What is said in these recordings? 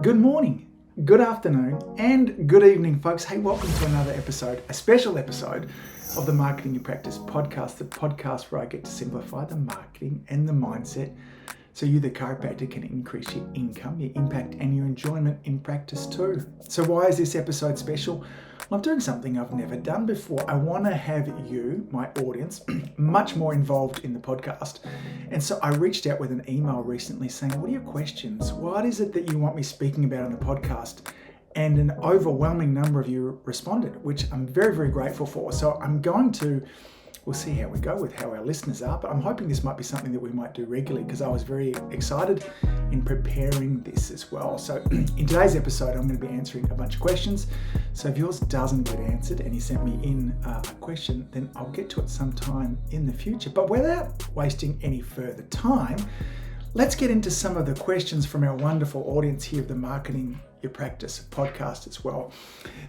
Good morning, good afternoon, and good evening, folks. Hey, welcome to another episode, a special episode of the Marketing in Practice podcast, the podcast where I get to simplify the marketing and the mindset so you, the chiropractor, can increase your income, your impact, and your enjoyment in practice too. So why is this episode special? Well, I'm doing something I've never done before. I want to have you, my audience, much more involved in the podcast. And so I reached out with an email recently saying, what are your questions? What is it that you want me speaking about on the podcast? And an overwhelming number of you responded, which I'm very, very grateful for. So we'll see how we go with how our listeners are, but I'm hoping this might be something that we might do regularly because I was very excited in preparing this as well. So in today's episode, I'm going to be answering a bunch of questions. So if yours doesn't get answered and you sent me in a question, then I'll get to it sometime in the future. But without wasting any further time, let's get into some of the questions from our wonderful audience here of the Marketing Your Practice podcast as well.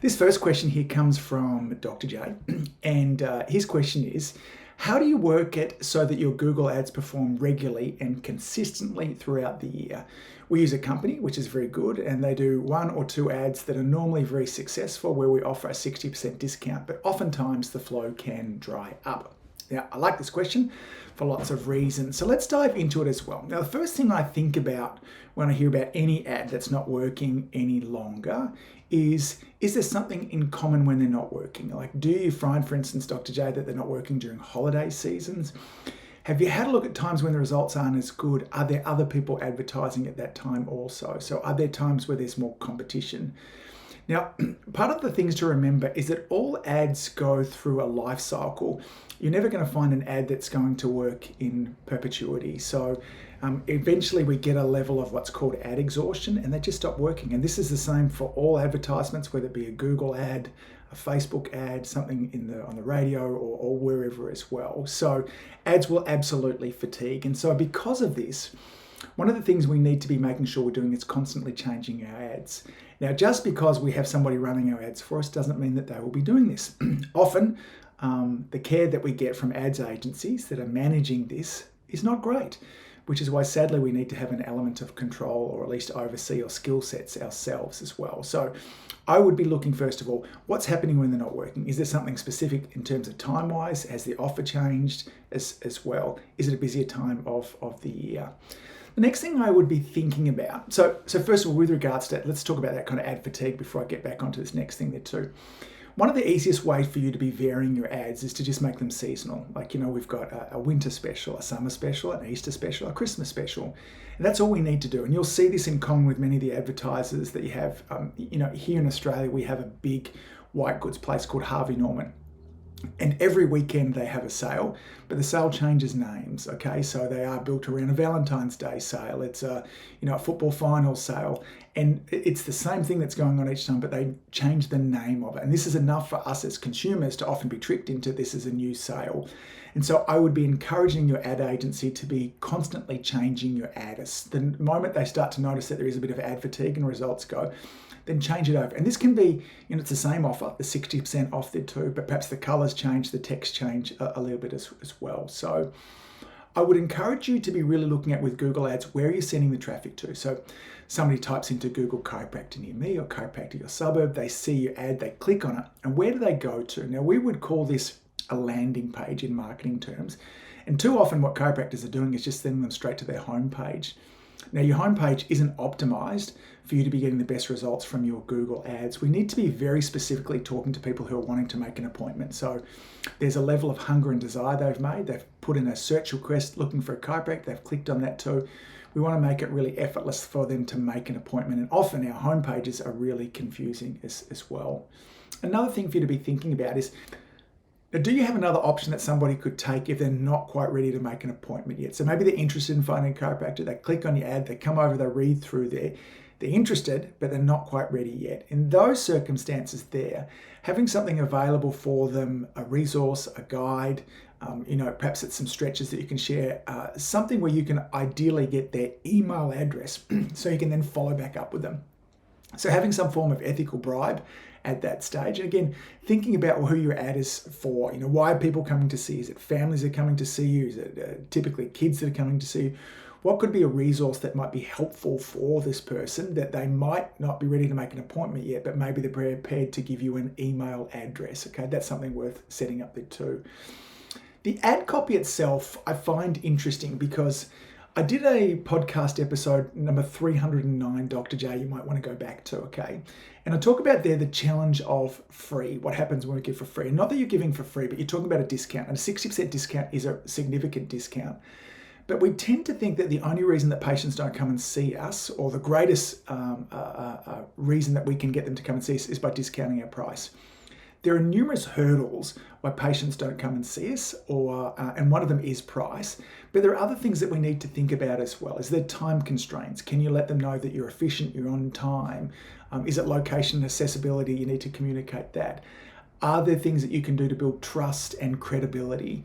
This first question here comes from Dr. J, and his question is, how do you work it so that your Google ads perform regularly and consistently throughout the year? We use a company which is very good, and they do 1 or 2 ads that are normally very successful where we offer a 60% discount, but oftentimes the flow can dry up. Now, I like this question for lots of reasons. So let's dive into it as well. Now, the first thing I think about when I hear about any ad that's not working any longer is there something in common when they're not working? Like, do you find, for instance, Dr. J, that they're not working during holiday seasons? Have you had a look at times when the results aren't as good? Are there other people advertising at that time also? So are there times where there's more competition? Now, part of the things to remember is that all ads go through a life cycle. You're never going to find an ad that's going to work in perpetuity. So eventually we get a level of what's called ad exhaustion and they just stop working. And this is the same for all advertisements, whether it be a Google ad, a Facebook ad, something on the radio or wherever as well. So ads will absolutely fatigue. And so because of this, one of the things we need to be making sure we're doing is constantly changing our ads. Now, just because we have somebody running our ads for us doesn't mean that they will be doing this. Often, the care that we get from ads agencies that are managing this is not great, which is why sadly we need to have an element of control or at least oversee our skill sets ourselves as well. So I would be looking first of all, what's happening when they're not working? Is there something specific in terms of time-wise? Has the offer changed as well? Is it a busier time of the year? The next thing I would be thinking about, so first of all, with regards to that, let's talk about that kind of ad fatigue before I get back onto this next thing there too. One of the easiest ways for you to be varying your ads is to just make them seasonal. Like, we've got a winter special, a summer special, an Easter special, a Christmas special. And that's all we need to do. And you'll see this in common with many of the advertisers that you have. Here in Australia, we have a big white goods place called Harvey Norman. And every weekend they have a sale, but the sale changes names, okay? So they are built around a Valentine's Day sale. It's a football final sale. And it's the same thing that's going on each time, but they change the name of it. And this is enough for us as consumers to often be tricked into this as a new sale. And so I would be encouraging your ad agency to be constantly changing your ads. The moment they start to notice that there is a bit of ad fatigue and results go, then change it over. And this can be, it's the same offer, the 60% off there too, but perhaps the colors change, the text change a little bit as well. So I would encourage you to be really looking at with Google Ads, where are you sending the traffic to? So somebody types into Google chiropractor near me or chiropractor your suburb, they see your ad, they click on it, and where do they go to? Now we would call this a landing page in marketing terms. And too often what chiropractors are doing is just sending them straight to their homepage. Now, your homepage isn't optimized for you to be getting the best results from your Google ads. We need to be very specifically talking to people who are wanting to make an appointment. So there's a level of hunger and desire they've made. They've put in a search request looking for a chiropractor. They've clicked on that too. We want to make it really effortless for them to make an appointment. And often our homepages are really confusing as well. Another thing for you to be thinking about is, do you have another option that somebody could take if they're not quite ready to make an appointment yet? So maybe they're interested in finding a chiropractor, they click on your ad, they come over, they read through there, they're interested, but they're not quite ready yet. In those circumstances there, having something available for them, a resource, a guide, perhaps it's some stretches that you can share, something where you can ideally get their email address so you can then follow back up with them. So having some form of ethical bribe at that stage. And again, thinking about who your ad is for, why are people coming to see you? Is it families that are coming to see you? Is it typically kids that are coming to see you? What could be a resource that might be helpful for this person that they might not be ready to make an appointment yet, but maybe they're prepared to give you an email address, okay? That's something worth setting up there too. The ad copy itself, I find interesting because I did a podcast episode number 309, Dr. J, you might want to go back to, okay? And I talk about there the challenge of free, what happens when we give for free. And not that you're giving for free, but you're talking about a discount. And a 60% discount is a significant discount. But we tend to think that the only reason that patients don't come and see us, or the greatest reason that we can get them to come and see us, is by discounting our price. There are numerous hurdles why patients don't come and see us, and one of them is price. But there are other things that we need to think about as well. Is there time constraints? Can you let them know that you're efficient, you're on time? Is it location and accessibility? You need to communicate that. Are there things that you can do to build trust and credibility?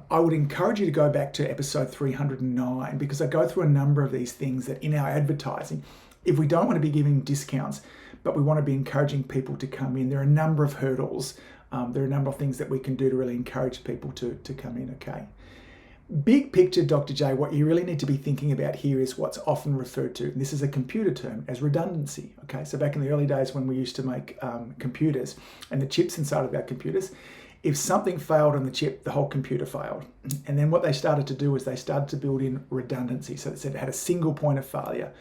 I would encourage you to go back to episode 309 because I go through a number of these things that in our advertising, if we don't want to be giving discounts, but we want to be encouraging people to come in, there are a number of hurdles. There are a number of things that we can do to really encourage people to come in, okay? Big picture, Dr. J, what you really need to be thinking about here is what's often referred to, and this is a computer term, as redundancy, okay? So back in the early days when we used to make computers and the chips inside of our computers, if something failed on the chip, the whole computer failed. And then what they started to do is they started to build in redundancy. So they said it had a single point of failure.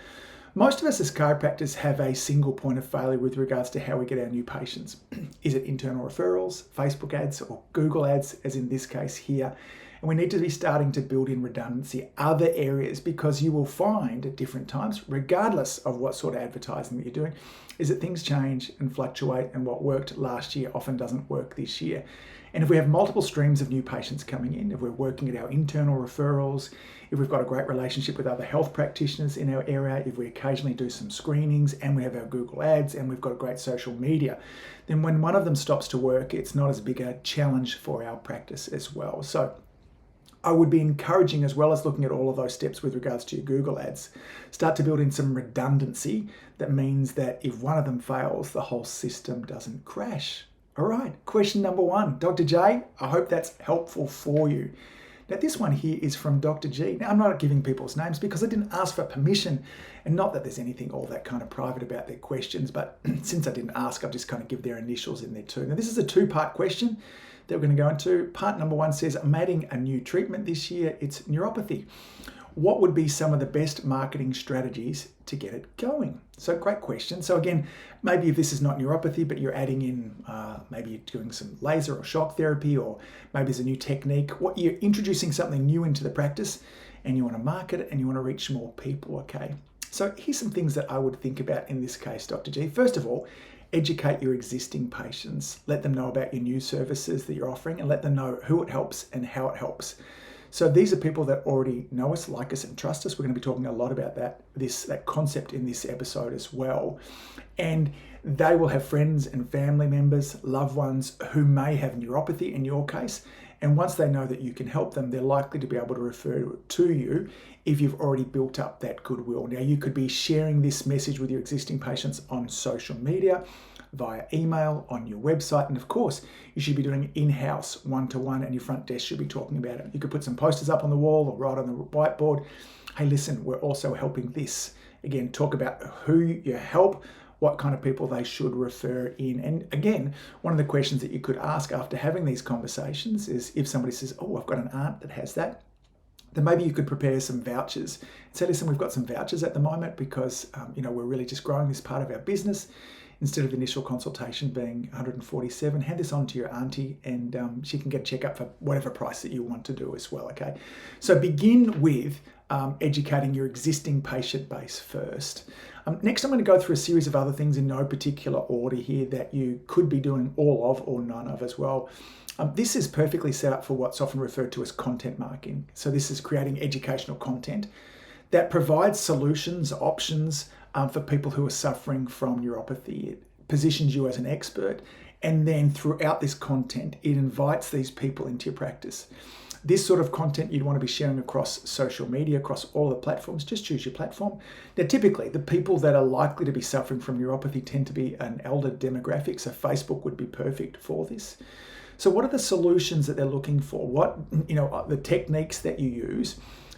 Most of us as chiropractors have a single point of failure with regards to how we get our new patients. Is it internal referrals, Facebook ads, or Google ads, as in this case here? And we need to be starting to build in redundancy, other areas, because you will find at different times, regardless of what sort of advertising that you're doing, is that things change and fluctuate, and what worked last year often doesn't work this year. And if we have multiple streams of new patients coming in, if we're working at our internal referrals, if we've got a great relationship with other health practitioners in our area, if we occasionally do some screenings and we have our Google ads and we've got great social media, then when one of them stops to work, it's not as big a challenge for our practice as well. So I would be encouraging, as well as looking at all of those steps with regards to your Google ads, start to build in some redundancy. That means that if one of them fails, the whole system doesn't crash. All right, question number 1. Dr. J, I hope that's helpful for you. Now this one here is from Dr. G. Now I'm not giving people's names because I didn't ask for permission, and not that there's anything all that kind of private about their questions, but since I didn't ask, I've just kind of give their initials in there too. Now this is a 2-part question that we're going to go into. Part number 1 says, I'm adding a new treatment this year. It's neuropathy. What would be some of the best marketing strategies to get it going? So great question. So again, maybe if this is not neuropathy, but you're adding in, maybe you're doing some laser or shock therapy, or maybe it's a new technique. What you're introducing something new into the practice, and you want to market it and you want to reach more people, okay? So here's some things that I would think about in this case, Dr. G. First of all, educate your existing patients. Let them know about your new services that you're offering, and let them know who it helps and how it helps. So these are people that already know us, like us, and trust us. We're going to be talking a lot about that concept in this episode as well. And they will have friends and family members, loved ones who may have neuropathy in your case. And once they know that you can help them, they're likely to be able to refer to you if you've already built up that goodwill. Now, you could be sharing this message with your existing patients on social media, via email, on your website, and of course, you should be doing in-house one-to-one, and your front desk should be talking about it. You could put some posters up on the wall or write on the whiteboard, hey, listen, we're also helping this. Again, talk about who you help, what kind of people they should refer in. And again, one of the questions that you could ask after having these conversations is, if somebody says, oh, I've got an aunt that has that, then maybe you could prepare some vouchers and say, listen, we've got some vouchers at the moment because we're really just growing this part of our business. Instead of initial consultation being $147, hand this on to your auntie, and she can get a checkup for whatever price that you want to do as well, okay? So begin with educating your existing patient base first. Next, I'm going to go through a series of other things in no particular order here that you could be doing all of or none of as well. This is perfectly set up for what's often referred to as content marketing. So this is creating educational content that provides solutions, options for people who are suffering from neuropathy. It positions you as an expert, and then throughout this content, it invites these people into your practice. This sort of content you'd want to be sharing across social media, across all the platforms. Just choose your platform. Now, typically, the people that are likely to be suffering from neuropathy tend to be an elder demographic, so Facebook would be perfect for this. So what are the solutions that they're looking for? What, the techniques that you use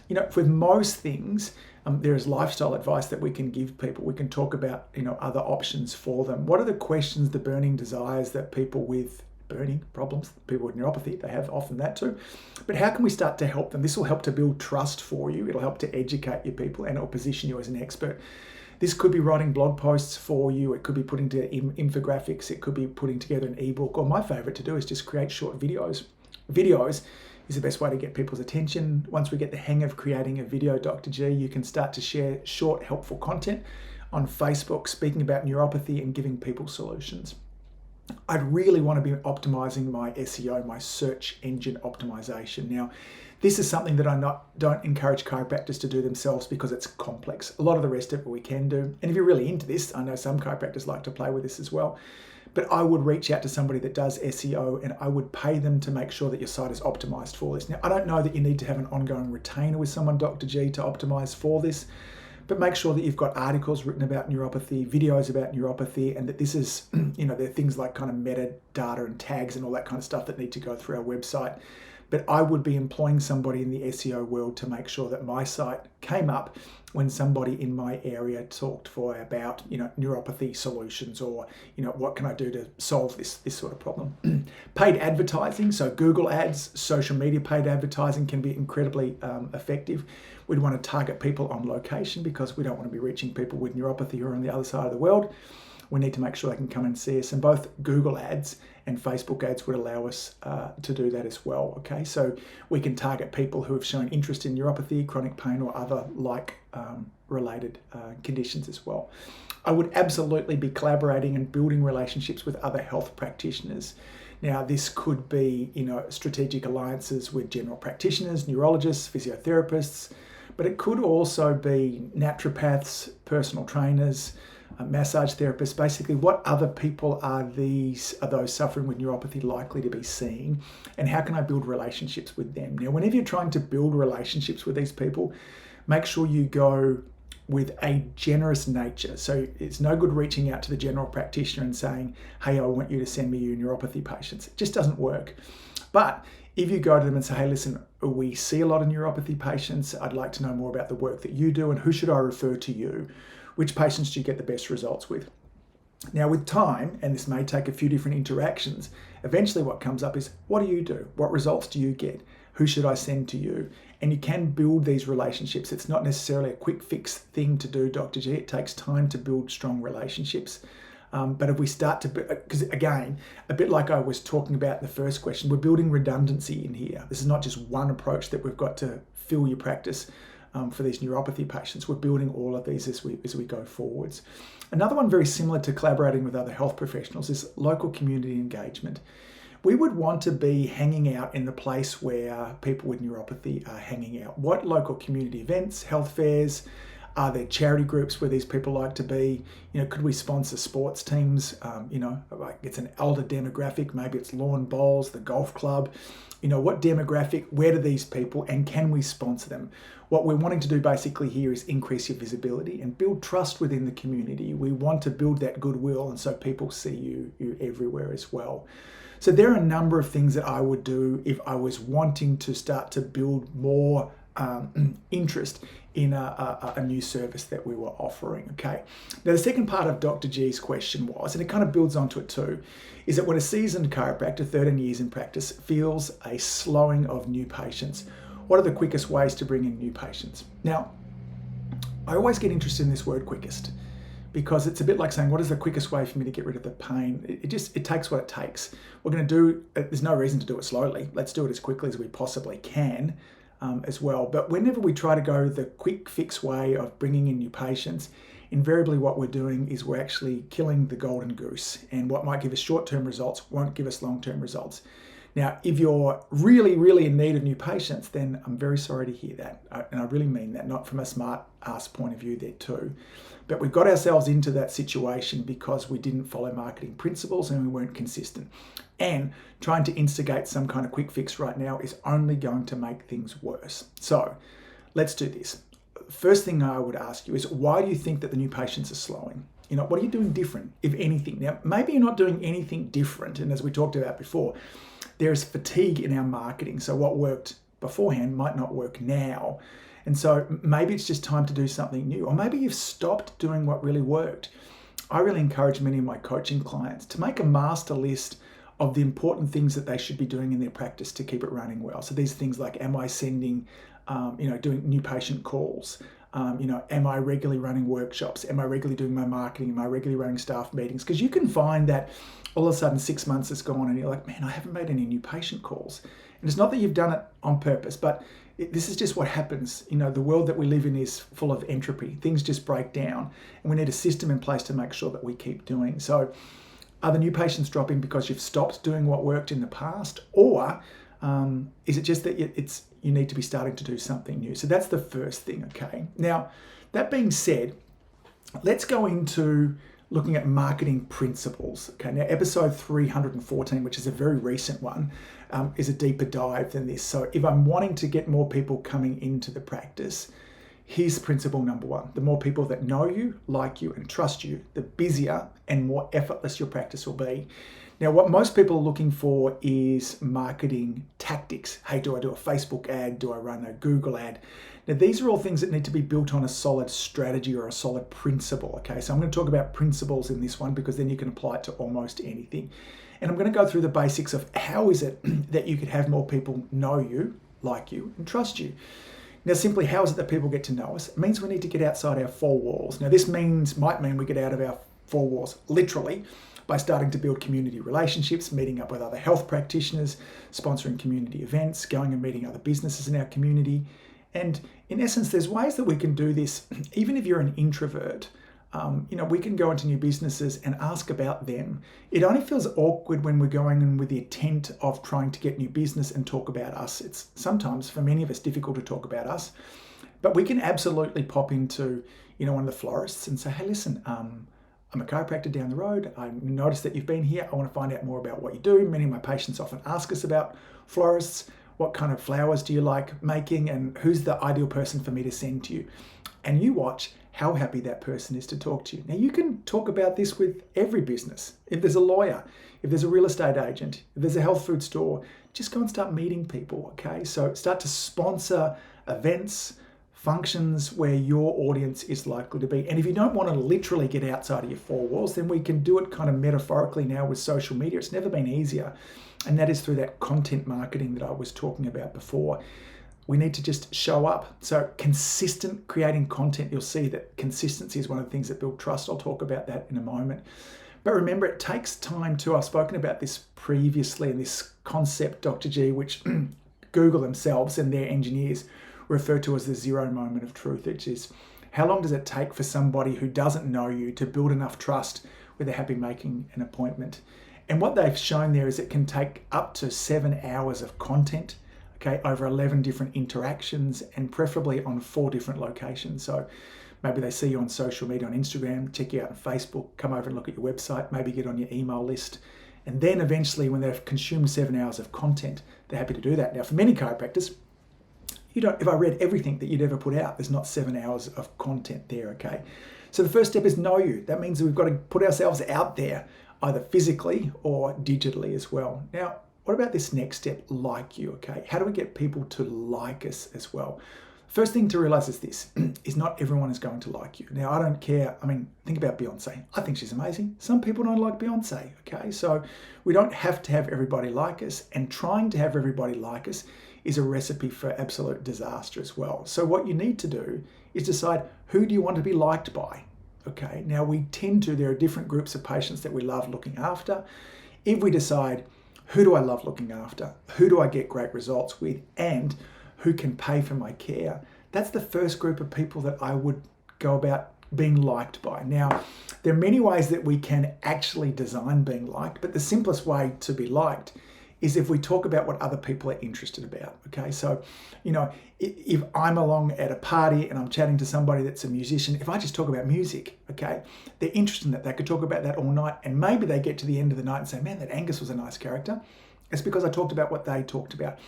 with most things, there is lifestyle advice that we can give people. We can talk about, other options for them. What are the questions, the burning desires that people with burning problems, people with neuropathy, they have often that too. But how can we start to help them? This will help to build trust for you. It'll help to educate your people, and it'll position you as an expert. This could be writing blog posts for you. It could be putting together infographics. It could be putting together an ebook. Or my favorite to do is just create short videos. Videos is the best way to get people's attention. Once we get the hang of creating a video, Dr. G, you can start to share short, helpful content on Facebook, speaking about neuropathy and giving people solutions. I'd really want to be optimizing my SEO, my search engine optimization. Now, this is something that I don't encourage chiropractors to do themselves because it's complex. A lot of the rest of it we can do. And if you're really into this, I know some chiropractors like to play with this as well. But I would reach out to somebody that does SEO, and I would pay them to make sure that your site is optimized for this. Now, I don't know that you need to have an ongoing retainer with someone, Dr. G, to optimize for this. But make sure that you've got articles written about neuropathy, videos about neuropathy, and that this is, there are things like kind of metadata and tags and all that kind of stuff that need to go through our website. But I would be employing somebody in the SEO world to make sure that my site came up when somebody in my area talked about, neuropathy solutions, or, what can I do to solve this sort of problem. Paid advertising, so Google ads, social media paid advertising can be incredibly effective. We'd want to target people on location because we don't want to be reaching people with neuropathy who are on the other side of the world. We need to make sure they can come and see us. And both Google ads and Facebook ads would allow us to do that as well. Okay, so we can target people who have shown interest in neuropathy, chronic pain, or other related conditions as well. I would absolutely be collaborating and building relationships with other health practitioners. Now, this could be, strategic alliances with general practitioners, neurologists, physiotherapists, but it could also be naturopaths, personal trainers, massage therapists. Basically, what other people are those suffering with neuropathy likely to be seeing, and how can I build relationships with them? Now, whenever you're trying to build relationships with these people, make sure you go with a generous nature. So it's no good reaching out to the general practitioner and saying, hey, I want you to send me your neuropathy patients. It just doesn't work. But if you go to them and say, hey, listen, we see a lot of neuropathy patients. I'd like to know more about the work that you do, and who should I refer to you? Which patients do you get the best results with? Now, with time, and this may take a few different interactions, eventually what comes up is, what do you do? What results do you get? Who should I send to you? And you can build these relationships. It's not necessarily a quick fix thing to do, Dr. G. It takes time to build strong relationships. But if we start to, because again, a bit like I was talking about in the first question, we're building redundancy in here. This is not just one approach that we've got to fill your practice for these neuropathy patients. We're building all of these as we go forwards. Another one very similar to collaborating with other health professionals is local community engagement. We would want to be hanging out in the place where people with neuropathy are hanging out. What local community events, health fairs, are there charity groups where these people like to be? Could we sponsor sports teams? Like it's an elder demographic, maybe it's lawn bowls, the golf club. What demographic, where do these people, and can we sponsor them? What we're wanting to do basically here is increase your visibility and build trust within the community. We want to build that goodwill, and so people see you everywhere as well. So there are a number of things that I would do if I was wanting to start to build more interest in a new service that we were offering. Okay. Now, the second part of Dr. G's question was, and it kind of builds onto it too, is that when a seasoned chiropractor, 13 years in practice, feels a slowing of new patients, what are the quickest ways to bring in new patients? Now, I always get interested in this word quickest, because it's a bit like saying, what is the quickest way for me to get rid of the pain? It takes what it takes. We're going to do, there's no reason to do it slowly. Let's do it as quickly as we possibly can as well. But whenever we try to go the quick fix way of bringing in new patients, invariably what we're doing is we're actually killing the golden goose. And what might give us short-term results won't give us long-term results. Now, if you're really, really in need of new patients, then I'm very sorry to hear that. And I really mean that, not from a smart ass point of view there too. But we got ourselves into that situation because we didn't follow marketing principles and we weren't consistent. And trying to instigate some kind of quick fix right now is only going to make things worse. So let's do this. First thing I would ask you is, why do you think that the new patients are slowing? What are you doing different, if anything? Now, maybe you're not doing anything different. And as we talked about before, there's fatigue in our marketing. So what worked beforehand might not work now. And so maybe it's just time to do something new, or maybe you've stopped doing what really worked. I really encourage many of my coaching clients to make a master list of the important things that they should be doing in their practice to keep it running well. So these things like, am I sending, doing new patient calls? Am I regularly running workshops? Am I regularly doing my marketing? Am I regularly running staff meetings? Because you can find that all of a sudden 6 months has gone and you're like, man, I haven't made any new patient calls. And it's not that you've done it on purpose, but this is just what happens. The world that we live in is full of entropy. Things just break down, and we need a system in place to make sure that we keep doing. So are the new patients dropping because you've stopped doing what worked in the past? Or is it just that you need to be starting to do something new? So that's the first thing, okay? Now, that being said, let's go into looking at marketing principles. Okay, now episode 314, which is a very recent one, is a deeper dive than this. So if I'm wanting to get more people coming into the practice, here's principle number one. The more people that know you, like you, and trust you, the busier and more effortless your practice will be. Now, what most people are looking for is marketing tactics. Hey, do I do a Facebook ad? Do I run a Google ad? Now, these are all things that need to be built on a solid strategy or a solid principle, okay? So I'm going to talk about principles in this one because then you can apply it to almost anything. And I'm going to go through the basics of how is it that you could have more people know you, like you, and trust you. Now, simply, how is it that people get to know us? It means we need to get outside our four walls. Now, this might mean we get out of our four walls, literally, by starting to build community relationships, meeting up with other health practitioners, sponsoring community events, going and meeting other businesses in our community. And in essence, there's ways that we can do this, even if you're an introvert. We can go into new businesses and ask about them. It only feels awkward when we're going in with the intent of trying to get new business and talk about us. It's sometimes, for many of us, difficult to talk about us. But we can absolutely pop into, one of the florists and say, hey, listen, I'm a chiropractor down the road. I noticed that you've been here. I want to find out more about what you do. Many of my patients often ask us about florists. What kind of flowers do you like making? And who's the ideal person for me to send to you? And you watch how happy that person is to talk to you. Now, you can talk about this with every business. If there's a lawyer, if there's a real estate agent, if there's a health food store, just go and start meeting people, okay? So start to sponsor events, functions where your audience is likely to be. And if you don't want to literally get outside of your four walls, then we can do it kind of metaphorically now with social media. It's never been easier. And that is through that content marketing that I was talking about before. We need to just show up. So consistent creating content, you'll see that consistency is one of the things that build trust. I'll talk about that in a moment. But remember, it takes time too. I've spoken about this previously, and this concept, Dr. G, which Google themselves and their engineers refer to as the zero moment of truth, which is how long does it take for somebody who doesn't know you to build enough trust where they're happy making an appointment. And what they've shown there is it can take up to 7 hours of content, okay, over 11 different interactions and preferably on 4 different locations. So maybe they see you on social media, on Instagram, check you out on Facebook, come over and look at your website, maybe get on your email list. And then eventually when they've consumed 7 hours of content, they're happy to do that. Now, for many chiropractors, if I read everything that you'd ever put out, there's not 7 hours of content there, okay? So the first step is know you. That means that we've got to put ourselves out there, either physically or digitally as well. Now, what about this next step, like you, okay? How do we get people to like us as well? First thing to realize is this, is not everyone is going to like you. Now, I don't care. I mean, think about Beyonce. I think she's amazing. Some people don't like Beyonce, okay? So we don't have to have everybody like us, and trying to have everybody like us is a recipe for absolute disaster as well. So what you need to do is decide, who do you want to be liked by? Okay, now there are different groups of patients that we love looking after. If we decide, who do I love looking after? Who do I get great results with? And who can pay for my care? That's the first group of people that I would go about being liked by. Now, there are many ways that we can actually design being liked, but the simplest way to be liked is if we talk about what other people are interested about, okay? So, if I'm along at a party and I'm chatting to somebody that's a musician, if I just talk about music, okay, they're interested in that. They could talk about that all night, and maybe they get to the end of the night and say, man, that Angus was a nice character. It's because I talked about what they talked about.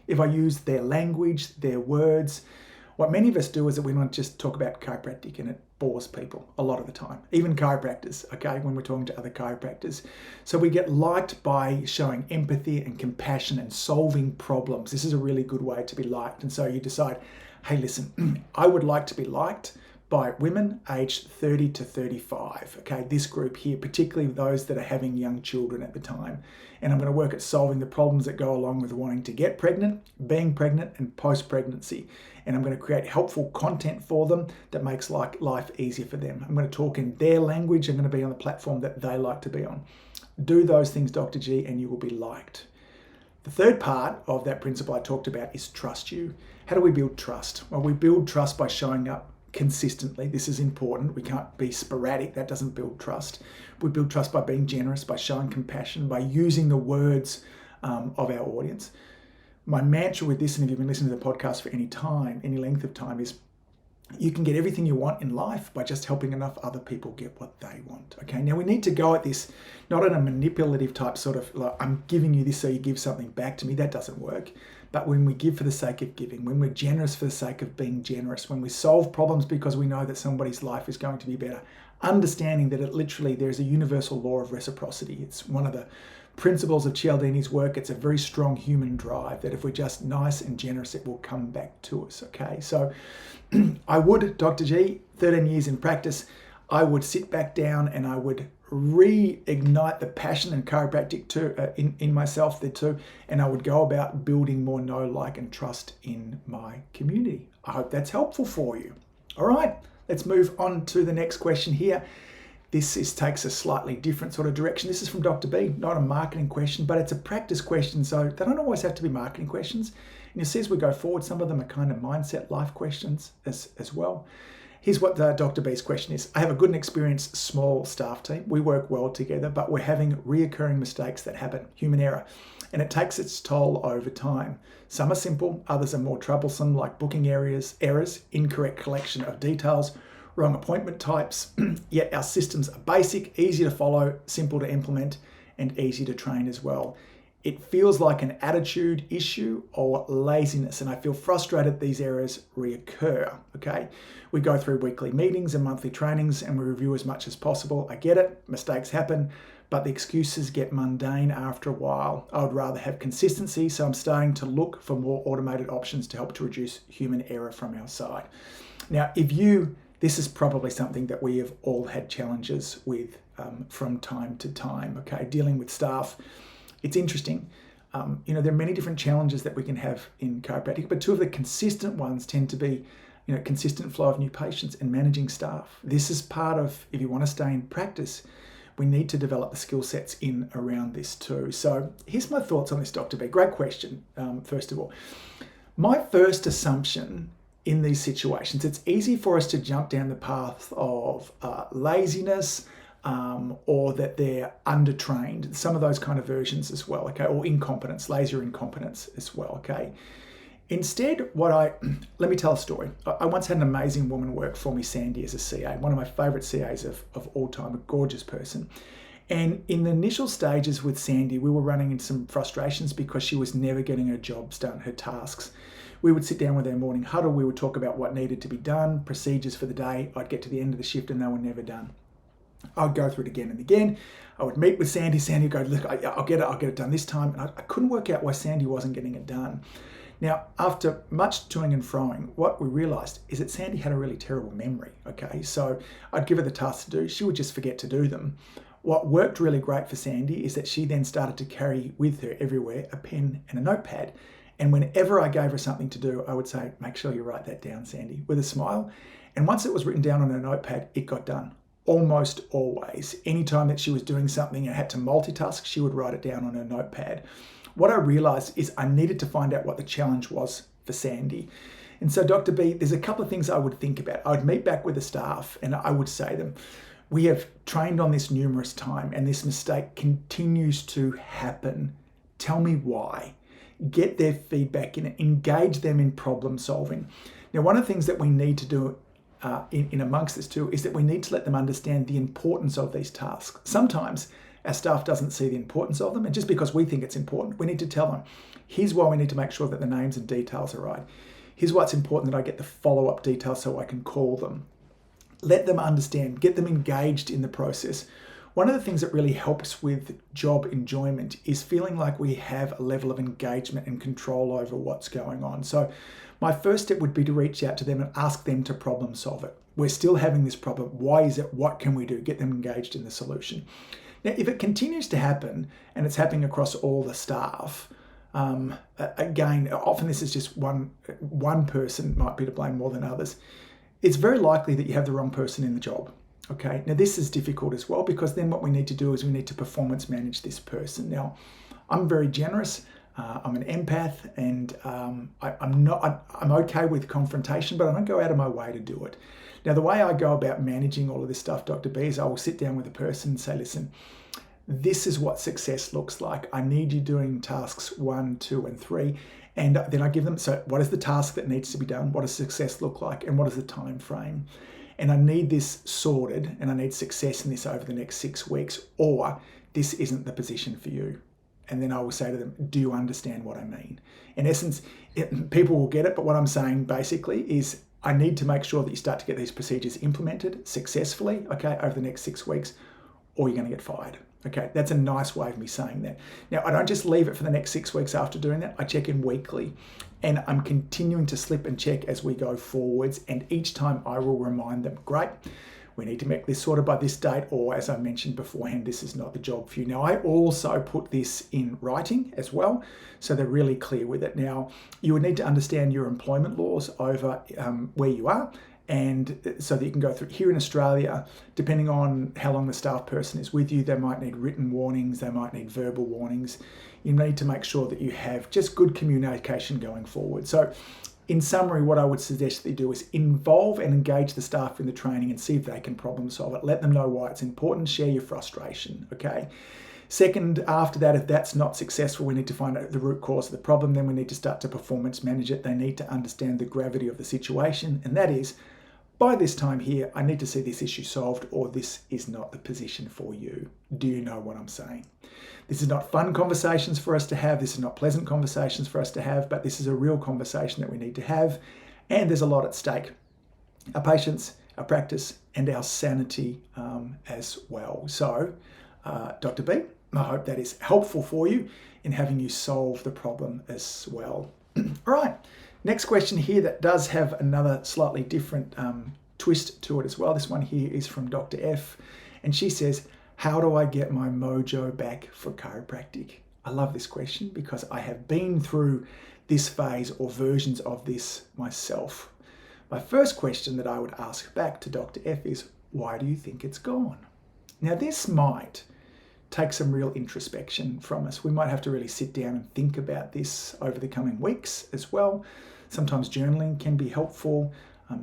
If I use their language, their words, what many of us do is that we want to just talk about chiropractic, and it bores people a lot of the time, even chiropractors, okay, when we're talking to other chiropractors. So we get liked by showing empathy and compassion and solving problems. This is a really good way to be liked. And so you decide, hey, listen, I would like to be liked by women aged 30 to 35. Okay, this group here, particularly those that are having young children at the time. And I'm going to work at solving the problems that go along with wanting to get pregnant, being pregnant, and post-pregnancy. And I'm going to create helpful content for them that makes life easier for them. I'm going to talk in their language. I'm going to be on the platform that they like to be on. Do those things, Dr. G, and you will be liked. The third part of that principle I talked about is trust you. How do we build trust? Well, we build trust by showing up consistently. This is important. We can't be sporadic. That doesn't build trust. We build trust by being generous, by showing compassion, by using the words of our audience. My mantra with this, and if you've been listening to the podcast for any time, any length of time, is you can get everything you want in life by just helping enough other people get what they want. Okay, now we need to go at this not in a manipulative type sort of like, I'm giving you this so you give something back to me. That doesn't work. But when we give for the sake of giving, when we're generous for the sake of being generous, when we solve problems because we know that somebody's life is going to be better, understanding that there's a universal law of reciprocity. It's one of the principles of Cialdini's work. It's a very strong human drive that if we're just nice and generous, it will come back to us. Okay, so I would, Dr. G, 13 years in practice, I would sit back down and I would reignite the passion and chiropractic too, in myself there too, and I would go about building more know, like, and trust in my community. I hope that's helpful for you. All right, let's move on to the next question here. This takes a slightly different sort of direction. This is from Dr. B, not a marketing question, but it's a practice question, so they don't always have to be marketing questions. And you'll see as we go forward, some of them are kind of mindset, life questions as well. Here's what Dr. B's question is. I have a good and experienced small staff team. We work well together, but we're having reoccurring mistakes that happen, human error, and it takes its toll over time. Some are simple, others are more troublesome, like booking errors, incorrect collection of details, wrong appointment types, yet our systems are basic, easy to follow, simple to implement, and easy to train as well. It feels like an attitude issue or laziness, and I feel frustrated these errors reoccur, okay? We go through weekly meetings and monthly trainings and we review as much as possible. I get it, mistakes happen, but the excuses get mundane after a while. I would rather have consistency, so I'm starting to look for more automated options to help to reduce human error from our side. Now, this is probably something that we have all had challenges with from time to time, okay? Dealing with staff. It's interesting. There are many different challenges that we can have in chiropractic, but two of the consistent ones tend to be, consistent flow of new patients and managing staff. This is part of, if you want to stay in practice, we need to develop the skill sets in around this too. So here's my thoughts on this, Dr. B. Great question, first of all. My first assumption in these situations, it's easy for us to jump down the path of laziness, or that they're undertrained, some of those kind of versions as well, okay, or incompetence, lazy or incompetence as well, okay. Instead, let me tell a story. I once had an amazing woman work for me, Sandy, as a CA, one of my favorite CAs of all time, a gorgeous person. And in the initial stages with Sandy, we were running into some frustrations because she was never getting her jobs done, her tasks. We would sit down with our morning huddle, we would talk about what needed to be done, procedures for the day. I'd get to the end of the shift and they were never done. I'd go through it again and again. I would meet with Sandy. Sandy would go, look, I'll get it done this time. And I couldn't work out why Sandy wasn't getting it done. Now, after much toing and froing, what we realized is that Sandy had a really terrible memory, okay? So I'd give her the tasks to do. She would just forget to do them. What worked really great for Sandy is that she then started to carry with her everywhere a pen and a notepad. And whenever I gave her something to do, I would say, make sure you write that down, Sandy, with a smile. And once it was written down on her notepad, it got done. Almost always. Anytime that she was doing something and had to multitask, she would write it down on her notepad. What I realized is I needed to find out what the challenge was for Sandy. And so, Dr. B, there's a couple of things I would think about. I would meet back with the staff and I would say to them, we have trained on this numerous times and this mistake continues to happen. Tell me why. Get their feedback in it. Engage them in problem solving. Now, one of the things that we need to do in amongst this too is that we need to let them understand the importance of these tasks. Sometimes our staff doesn't see the importance of them, and just because we think it's important, we need to tell them, here's why we need to make sure that the names and details are right. Here's why it's important that I get the follow-up details so I can call them. Let them understand, get them engaged in the process. one of the things that really helps with job enjoyment is feeling like we have a level of engagement and control over what's going on. So my first step would be to reach out to them and ask them to problem solve it. We're still having this problem. Why is it? What can we do? Get them engaged in the solution. Now, if it continues to happen and it's happening across all the staff, again, often this is just one person might be to blame more than others. It's very likely that you have the wrong person in the job. Okay, now this is difficult as well, because then what we need to do is we need to performance manage this person. Now, I'm very generous. I'm an empath, and I'm okay with confrontation, but I don't go out of my way to do it. Now, the way I go about managing all of this stuff, Dr. B, is I will sit down with a person and say, listen, this is what success looks like. I need you doing tasks 1, 2, and 3. And then I give them, so what is the task that needs to be done? What does success look like? And what is the time frame? And I need this sorted, and I need success in this over the next 6 weeks, or this isn't the position for you. And then I will say to them, do you understand what I mean? In essence, people will get it, but what I'm saying basically is I need to make sure that you start to get these procedures implemented successfully, okay, over the next 6 weeks, or you're going to get fired. Okay, that's a nice way of me saying that. Now, I don't just leave it for the next 6 weeks after doing that. I check in weekly, and I'm continuing to slip and check as we go forwards. And each time I will remind them, great, we need to make this sorted by this date, or as I mentioned beforehand, this is not the job for you. Now, I also put this in writing as well, so they're really clear with it. Now, you would need to understand your employment laws over where you are, and so that you can go through. Here in Australia, depending on how long the staff person is with you, they might need written warnings, they might need verbal warnings. You need to make sure that you have just good communication going forward. So in summary, what I would suggest that you do is involve and engage the staff in the training and see if they can problem solve it. Let them know why it's important, share your frustration, okay? Second, after that, if that's not successful, we need to find out the root cause of the problem. Then we need to start to performance manage it. They need to understand the gravity of the situation, and that is, by this time here, I need to see this issue solved, or this is not the position for you. Do you know what I'm saying? This is not fun conversations for us to have. This is not pleasant conversations for us to have, but this is a real conversation that we need to have. And there's a lot at stake. Our patients, our practice, and our sanity as well. So, Dr. B, I hope that is helpful for you in having you solve the problem as well. All right. Next question here that does have another slightly different twist to it as well. This one here is from Dr. F, and she says, how do I get my mojo back for chiropractic? I love this question because I have been through this phase or versions of this myself. My first question that I would ask back to Dr. F is, why do you think it's gone? Now, this might take some real introspection from us. We might have to really sit down and think about this over the coming weeks as well. Sometimes journaling can be helpful.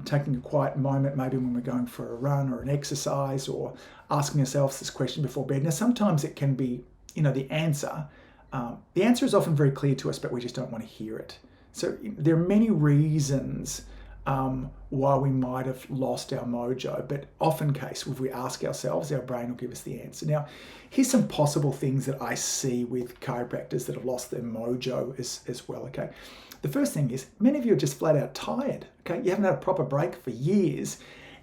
Taking a quiet moment, maybe when we're going for a run or an exercise, or asking ourselves this question before bed. Now, sometimes it can be, the answer. The answer is often very clear to us, but we just don't want to hear it. So there are many reasons why we might have lost our mojo, but often case, if we ask ourselves, our brain will give us the answer. Now, here's some possible things that I see with chiropractors that have lost their mojo as well, okay? The first thing is, many of you are just flat out tired, okay? You haven't had a proper break for years.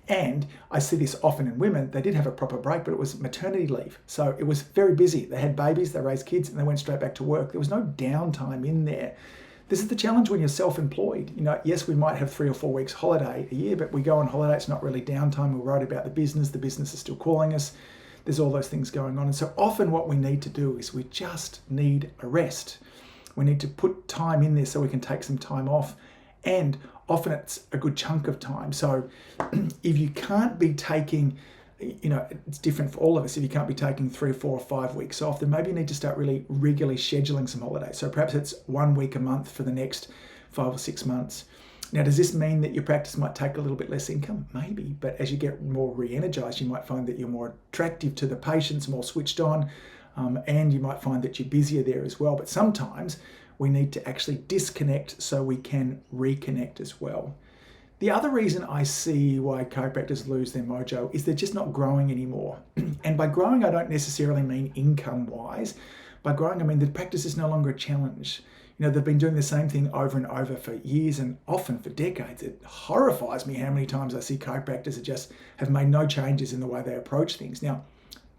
And I see this often in women. They did have a proper break, but it was maternity leave. So it was very busy. They had babies, they raised kids, and they went straight back to work. There was no downtime in there. This is the challenge when you're self-employed. Yes, we might have 3 or 4 weeks holiday a year, but we go on holiday, it's not really downtime. We're worried about the business is still calling us. There's all those things going on. And so often what we need to do is we just need a rest. We need to put time in there so we can take some time off. And often it's a good chunk of time. So if you can't be taking, it's different for all of us. If you can't be taking 3 or 4 or 5 weeks off, then maybe you need to start really regularly scheduling some holidays. So perhaps it's 1 week a month for the next 5 or 6 months. Now, does this mean that your practice might take a little bit less income? Maybe, but as you get more re-energized, you might find that you're more attractive to the patients, more switched on, and you might find that you're busier there as well. But sometimes we need to actually disconnect so we can reconnect as well. The other reason I see why chiropractors lose their mojo is they're just not growing anymore. And by growing, I don't necessarily mean income-wise. By growing, I mean the practice is no longer a challenge. They've been doing the same thing over and over for years and often for decades. It horrifies me how many times I see chiropractors that just have made no changes in the way they approach things. Now,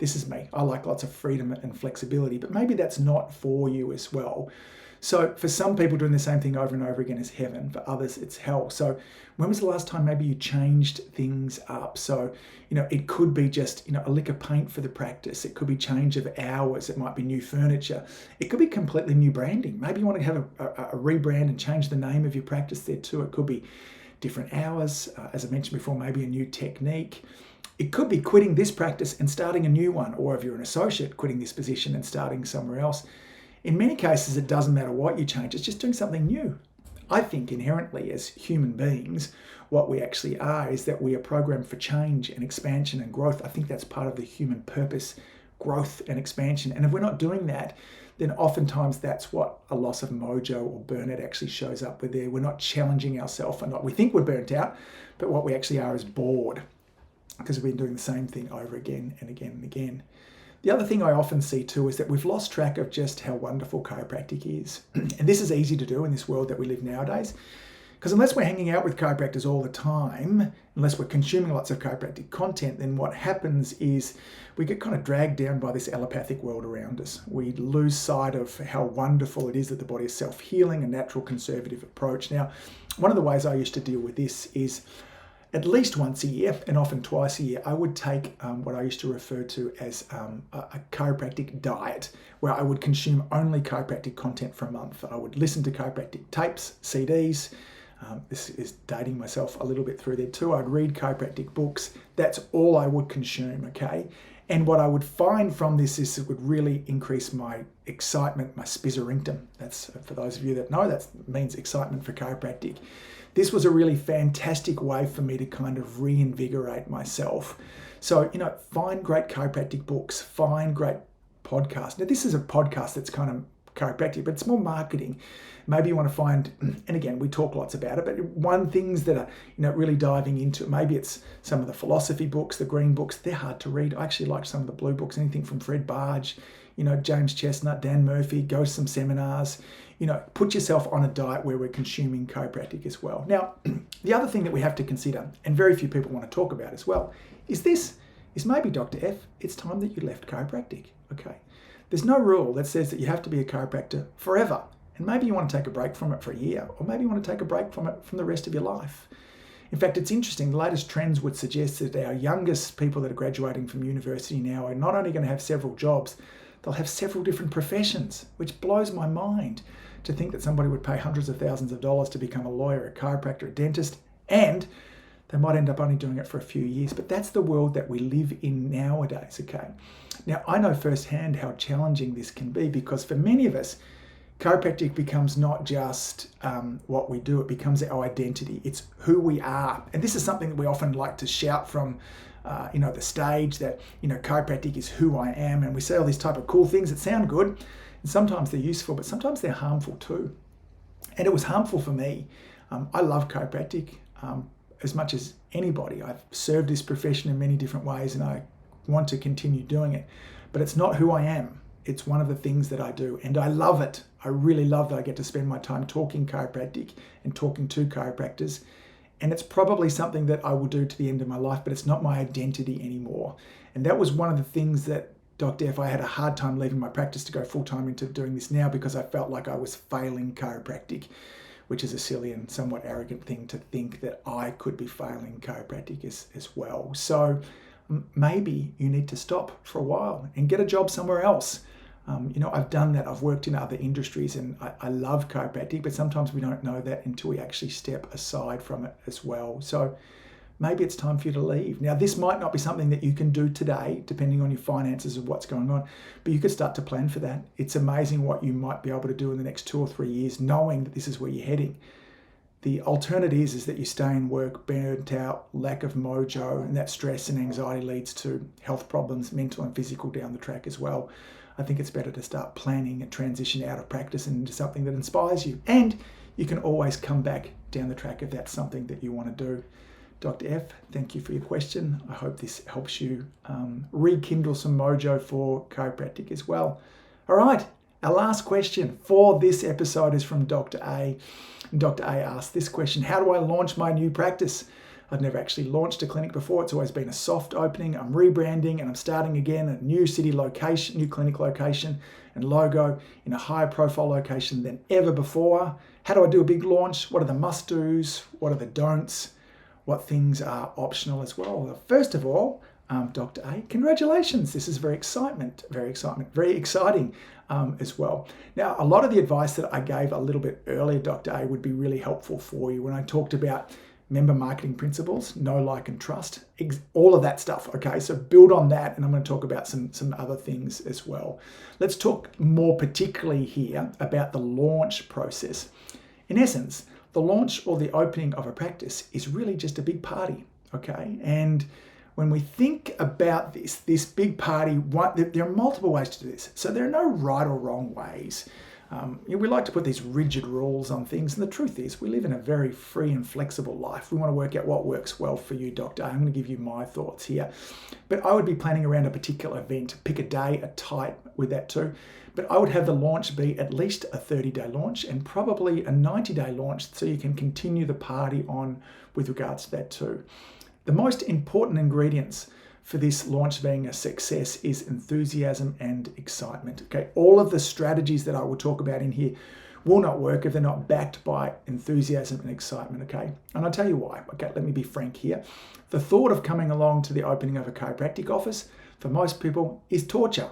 This is me. I like lots of freedom and flexibility, but maybe that's not for you as well. So for some people, doing the same thing over and over again is heaven. For others, it's hell. So when was the last time maybe you changed things up? So, it could be just, a lick of paint for the practice. It could be change of hours. It might be new furniture. It could be completely new branding. Maybe you want to have a rebrand and change the name of your practice there too. It could be different hours. As I mentioned before, maybe a new technique. It could be quitting this practice and starting a new one. Or if you're an associate, quitting this position and starting somewhere else. In many cases, it doesn't matter what you change. It's just doing something new. I think inherently as human beings, what we actually are is that we are programmed for change and expansion and growth. I think that's part of the human purpose, growth and expansion. And if we're not doing that, then oftentimes that's what a loss of mojo or burnout actually shows up with there. We're not challenging ourselves enough. We think we're burnt out, but what we actually are is bored because we've been doing the same thing over again and again and again. The other thing I often see too is that we've lost track of just how wonderful chiropractic is. And this is easy to do in this world that we live nowadays. Because unless we're hanging out with chiropractors all the time, unless we're consuming lots of chiropractic content, then what happens is we get kind of dragged down by this allopathic world around us. We lose sight of how wonderful it is that the body is self-healing, a natural conservative approach. Now, one of the ways I used to deal with this is at least once a year, and often twice a year, I would take what I used to refer to as a chiropractic diet, where I would consume only chiropractic content for a month. I would listen to chiropractic tapes, CDs. This is dating myself a little bit through there too. I'd read chiropractic books. That's all I would consume, okay? And what I would find from this is it would really increase my excitement, my spizzerinctum. That's, for those of you that know, that means excitement for chiropractic. This was a really fantastic way for me to kind of reinvigorate myself. So, find great chiropractic books, find great podcasts. Now, this is a podcast that's kind of chiropractic, but it's more marketing. Maybe you want to find, and again, we talk lots about it, but things that are, really diving into it. Maybe it's some of the philosophy books, the green books. They're hard to read. I actually like some of the blue books, anything from Fred Barge, James Chestnut, Dan Murphy. Go to some seminars. Put yourself on a diet where we're consuming chiropractic as well. Now, the other thing that we have to consider, and very few people want to talk about as well, is maybe, Dr. F, it's time that you left chiropractic, okay? There's no rule that says that you have to be a chiropractor forever. And maybe you want to take a break from it for a year, or maybe you want to take a break from it from the rest of your life. In fact, it's interesting. The latest trends would suggest that our youngest people that are graduating from university now are not only going to have several jobs, they'll have several different professions, which blows my mind to think that somebody would pay hundreds of thousands of dollars to become a lawyer, a chiropractor, a dentist, and they might end up only doing it for a few years. But that's the world that we live in nowadays, okay? Now, I know firsthand how challenging this can be, because for many of us, chiropractic becomes not just what we do, it becomes our identity. It's who we are. And this is something that we often like to shout from the stage, that, chiropractic is who I am. And we say all these type of cool things that sound good. And sometimes they're useful, but sometimes they're harmful too. And it was harmful for me. I love chiropractic as much as anybody. I've served this profession in many different ways, and I want to continue doing it. But it's not who I am. It's one of the things that I do, and I love it. I really love that I get to spend my time talking chiropractic and talking to chiropractors. And it's probably something that I will do to the end of my life, but it's not my identity anymore. And that was one of the things that Dr. F, I had a hard time leaving my practice to go full-time into doing this now, because I felt like I was failing chiropractic, which is a silly and somewhat arrogant thing to think that I could be failing chiropractic as well. So maybe you need to stop for a while and get a job somewhere else. I've done that. I've worked in other industries, and I love chiropractic, but sometimes we don't know that until we actually step aside from it as well. So maybe it's time for you to leave. Now, this might not be something that you can do today, depending on your finances of what's going on, but you could start to plan for that. It's amazing what you might be able to do in the next 2 or 3 years, knowing that this is where you're heading. The alternative is that you stay in work, burnt out, lack of mojo, and that stress and anxiety leads to health problems, mental and physical, down the track as well. I think it's better to start planning and transition out of practice and into something that inspires you. And you can always come back down the track if that's something that you want to do. Dr. F, thank you for your question. I hope this helps you rekindle some mojo for chiropractic as well. All right, our last question for this episode is from Dr. A. And Dr. A asked this question: how do I launch my new practice? I've never actually launched a clinic before. It's always been a soft opening. I'm rebranding and I'm starting again a new city location, new clinic location and logo in a higher profile location than ever before. How do I do a big launch? What are the must-dos? What are the don'ts? What things are optional as well? First of all, Dr. A, congratulations. This is very exciting as well. Now, a lot of the advice that I gave a little bit earlier, Dr. A, would be really helpful for you when I talked about member marketing principles, know, like, and trust, all of that stuff. Okay, so build on that, and I'm going to talk about some other things as well. Let's talk more particularly here about the launch process. In essence, the launch or the opening of a practice is really just a big party. Okay, and when we think about this big party, there are multiple ways to do this. So there are no right or wrong ways. We like to put these rigid rules on things, and the truth is we live in a very free and flexible life. We want to work out what works well for you, Dr. A. I'm going to give you my thoughts here. But I would be planning around a particular event. Pick a day, a type with that too. But I would have the launch be at least a 30-day launch and probably a 90-day launch so you can continue the party on with regards to that too. The most important ingredients for this launch being a success is enthusiasm and excitement. Okay, all of the strategies that I will talk about in here will not work if they're not backed by enthusiasm and excitement. Okay, and I'll tell you why. Okay, let me be frank here. The thought of coming along to the opening of a chiropractic office for most people is torture.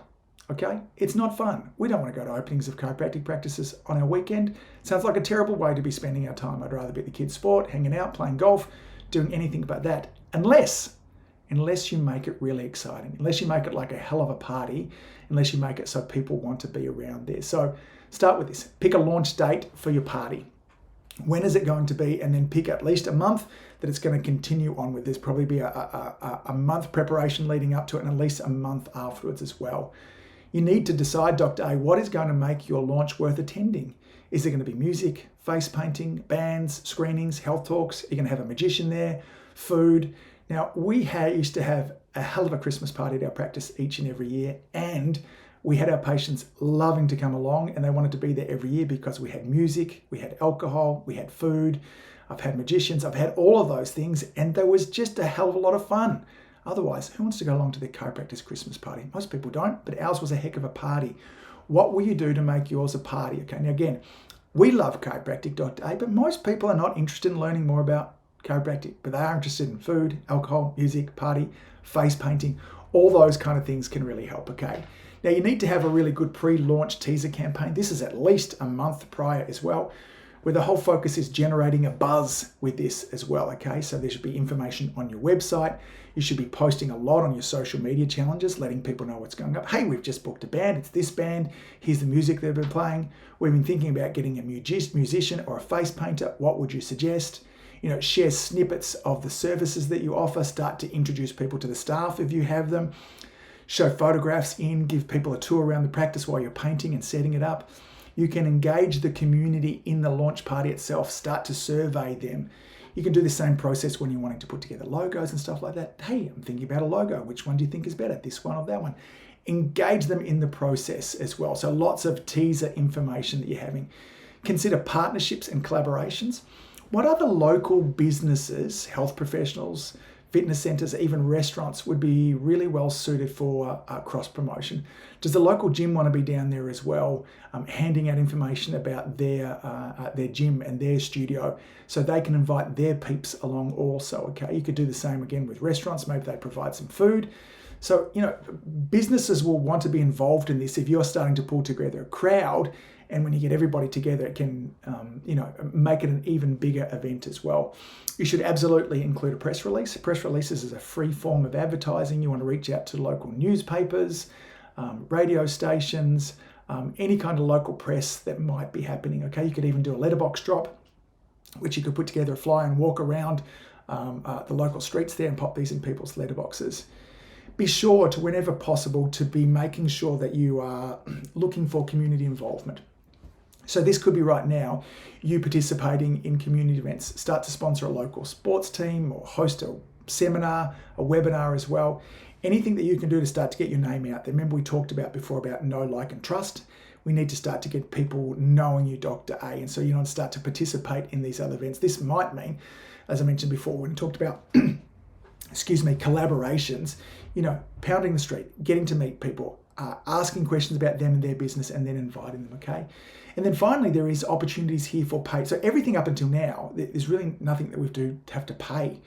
Okay, it's not fun. We don't want to go to openings of chiropractic practices on our weekend. Sounds like a terrible way to be spending our time. I'd rather be at the kids' sport, hanging out, playing golf, doing anything but that, unless you make it really exciting, unless you make it like a hell of a party, unless you make it so people want to be around there. So start with this. Pick a launch date for your party. When is it going to be? And then pick at least a month that it's going to continue on with. There's probably be a month preparation leading up to it and at least a month afterwards as well. You need to decide, Dr. A, what is going to make your launch worth attending? Is there going to be music, face painting, bands, screenings, health talks? Are you going to have a magician there? Food? Now, we used to have a hell of a Christmas party at our practice each and every year, and we had our patients loving to come along, and they wanted to be there every year because we had music, we had alcohol, we had food, I've had magicians, I've had all of those things, and there was just a hell of a lot of fun. Otherwise, who wants to go along to the chiropractor's Christmas party? Most people don't, but ours was a heck of a party. What will you do to make yours a party? Okay, now again, we love chiropractic, Dr. A, but most people are not interested in learning more about chiropractic, but they are interested in food, alcohol, music, party, face painting. All those kind of things can really help, okay? Now, you need to have a really good pre-launch teaser campaign. This is at least a month prior as well, where the whole focus is generating a buzz with this as well, okay? So there should be information on your website. You should be posting a lot on your social media challenges, letting people know what's going up. Hey, we've just booked a band. It's this band. Here's the music they've been playing. We've been thinking about getting a musician or a face painter. What would you suggest? Share snippets of the services that you offer. Start to introduce people to the staff if you have them. Show photographs in. Give people a tour around the practice while you're painting and setting it up. You can engage the community in the launch party itself. Start to survey them. You can do the same process when you're wanting to put together logos and stuff like that. Hey, I'm thinking about a logo. Which one do you think is better? This one or that one? Engage them in the process as well. So lots of teaser information that you're having. Consider partnerships and collaborations. What other local businesses, health professionals, fitness centers, even restaurants would be really well suited for cross promotion? Does the local gym want to be down there as well, handing out information about their gym and their studio so they can invite their peeps along also, okay? You could do the same again with restaurants. Maybe they provide some food. So, businesses will want to be involved in this if you're starting to pull together a crowd. And when you get everybody together, it can, make it an even bigger event as well. You should absolutely include a press release. Press releases is a free form of advertising. You want to reach out to local newspapers, radio stations, any kind of local press that might be happening. Okay, you could even do a letterbox drop, which you could put together a flyer and walk around the local streets there and pop these in people's letterboxes. Be sure to, whenever possible, to be making sure that you are looking for community involvement. So this could be right now, you participating in community events. Start to sponsor a local sports team or host a seminar, a webinar as well. Anything that you can do to start to get your name out there. Remember we talked about before about know, like, and trust. We need to start to get people knowing you, Dr. A. And so start to participate in these other events. This might mean as I mentioned before, when I talked about, collaborations, pounding the street, getting to meet people, asking questions about them and their business, and then inviting them, okay? And then finally, there is opportunities here for pay. So everything up until now, there's really nothing that we have to pay.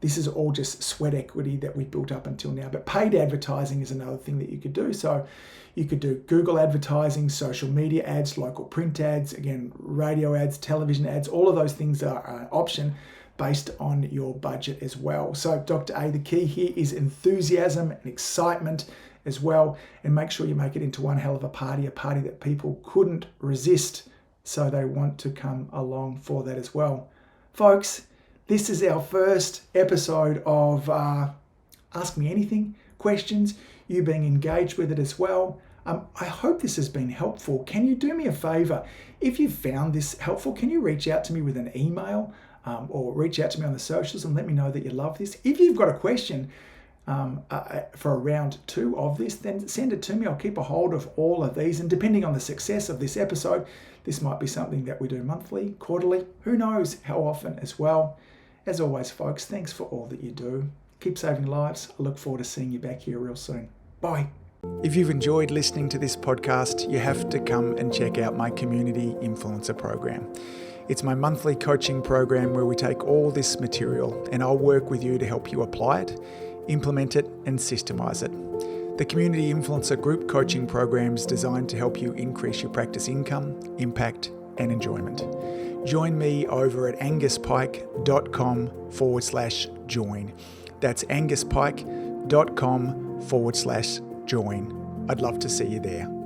This is all just sweat equity that we built up until now. But paid advertising is another thing that you could do. So you could do Google advertising, social media ads, local print ads, again, radio ads, television ads, all of those things are an option based on your budget as well. So Dr. A, the key here is enthusiasm and excitement as well, and make sure you make it into one hell of a party that people couldn't resist, so they want to come along for that as well. Folks, this is our first episode of Ask Me Anything questions, you being engaged with it as well. I hope this has been helpful. Can you do me a favor? If you found this helpful, can you reach out to me with an email or reach out to me on the socials and let me know that you love this? If you've got a question for a round 2 of this, then send it to me. I'll keep a hold of all of these, and depending on the success of this episode, this might be something that we do monthly, quarterly, who knows how often as well. As always, folks, thanks for all that you do. Keep saving lives. I look forward to seeing you back here real soon. Bye. If you've enjoyed listening to this podcast, you have to come and check out my Community Influencer program. It's my monthly coaching program where we take all this material and I'll work with you to help you apply it, implement it, and systemize it. The Community Influencer Group Coaching Program is designed to help you increase your practice income, impact, and enjoyment. Join me over at anguspyke.com/join. That's anguspyke.com/join. I'd love to see you there.